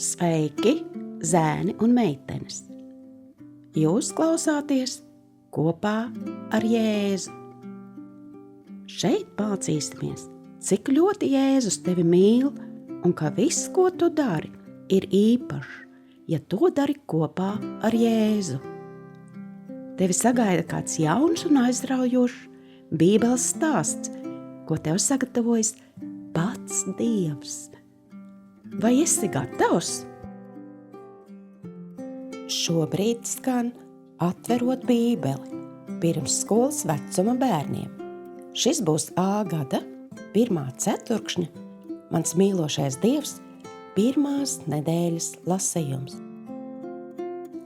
Sveiki, zēni un meitenes! Jūs klausāties kopā ar Jēzu. Šeit mācīsimies, cik ļoti Jēzus tevi mīl un ka viss, ko tu dari, ir īpašs, ja to dari kopā ar Jēzu. Tevi sagaida kāds jauns un aizraujošs Bībeles stāsts, ko tev sagatavojis pats Dievs. Vai esi gatavs? Šobrīd skan Atverot Bībeli pirmsskolas vecuma bērniem. Šis būs A gada 1. ceturkšņa Mans mīlošais Dievs pirmās nedēļas lasījums.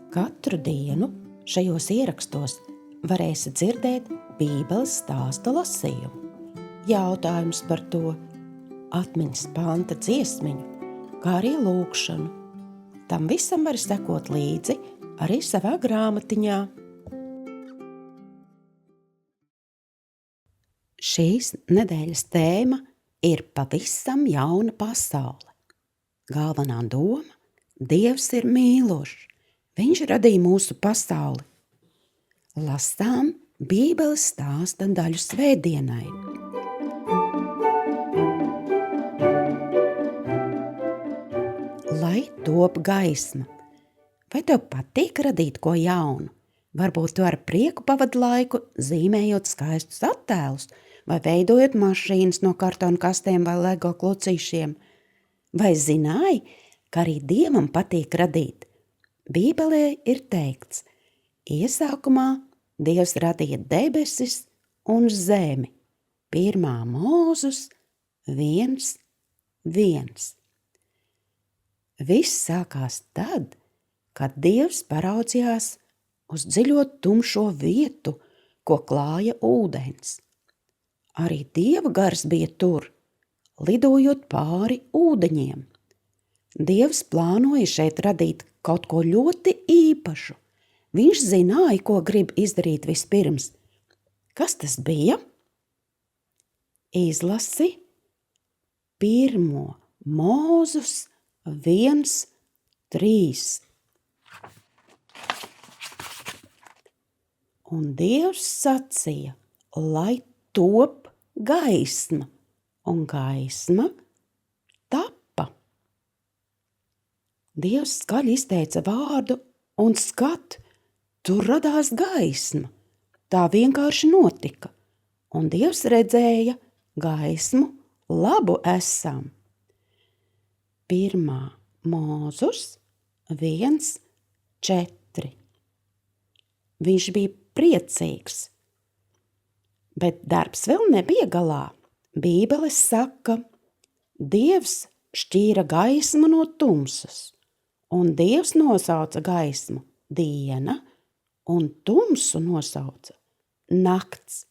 Katru dienu šajos ierakstos varēsi dzirdēt Bībeles stāsta lasījumu, jautājums par to, atmiņas panta dziesmiņu, kā arī lūgšanu. Tam visam var sekot līdzi arī savā grāmatiņā. Šīs nedēļas tēma ir pavisam jauna pasaule. Galvenā doma – Dievs ir mīlošs, Viņš radīja mūsu pasauli. Lasām Bībeles stāsta daļu svētdienai. Lai top gaisma. Vai tev patīk radīt ko jaunu? Varbūt tu ar prieku pavadi laiku, zīmējot skaistus attēlus vai veidojot mašīnas no kartona kastēm vai Lego klucīšiem. Vai zināji, ka arī Dievam patīk radīt? Bībelē ir teikts, iesākumā Dievs radīja debesis un zemi. 1. Mūzus 1:1. Viss sākās tad, kad Dievs paraudzījās uz dziļo tumšo vietu, ko klāja ūdens. Arī Dieva gars bija tur, lidojot pāri ūdeņiem. Dievs plānoja šeit radīt kaut ko ļoti īpašu. Viņš zināja, ko grib izdarīt vispirms. Kas tas bija? Izlasi 1. Mūzus 1:3. Un Dievs sacīja, lai top gaisma, un gaisma tapa. Dievs skaļi izteica vārdu, un skat, tur radās gaisma. Tā vienkārši notika, un Dievs redzēja gaismu, labu esam. 1. Mūzus 1:4. Viņš bija priecīgs, bet darbs vēl nebija galā. Bībele saka, Dievs šķīra gaismu no tumsas, un Dievs nosauca gaismu diena, un tumsu nosauca nakts.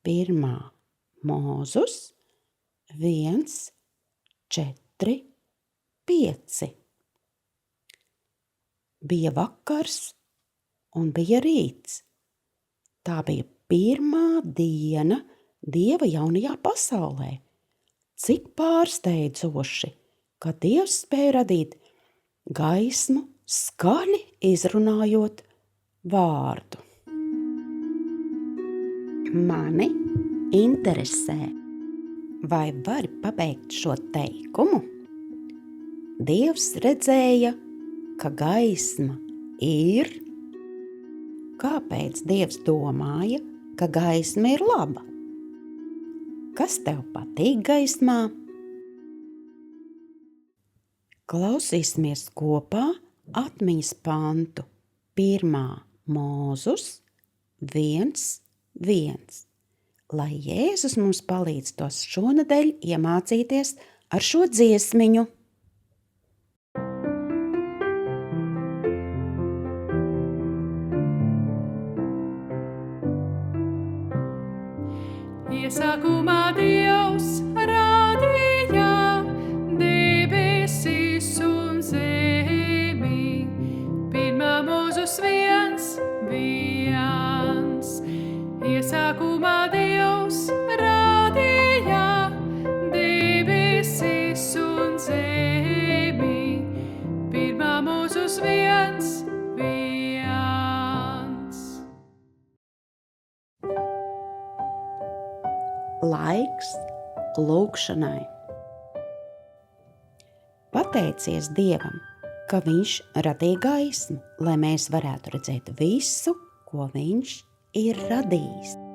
1. Mūzus 1:4:5. Bija vakars un bija rīts. Tā bija pirmā diena Dieva jaunajā pasaulē. Cik pārsteidzoši, ka Dievs spēja radīt gaismu, skaļi izrunājot vārdu. Mani interesē, vai vari pabeigt šo teikumu? Dievs redzēja, ka gaisma ir. Kāpēc Dievs domāja, ka gaisma ir laba? Kas tev patīk gaismā? Klausīsimies kopā atmiņas pantu 1. Mūzus 1:1. Lai Jēzus mums palīdz tos šonedēļ iemācīties ar šo dziesmiņu. Iesākumā Dievs radīja debesis un zemi. 1. Mūzus 1:1. Iesākumā Dievs radīja debesis un zemi. viens. Laiks lūgšanai. Pateicies Dievam, ka Viņš radīja gaismu, lai mēs varētu redzēt visu, ko Viņš ir radījis.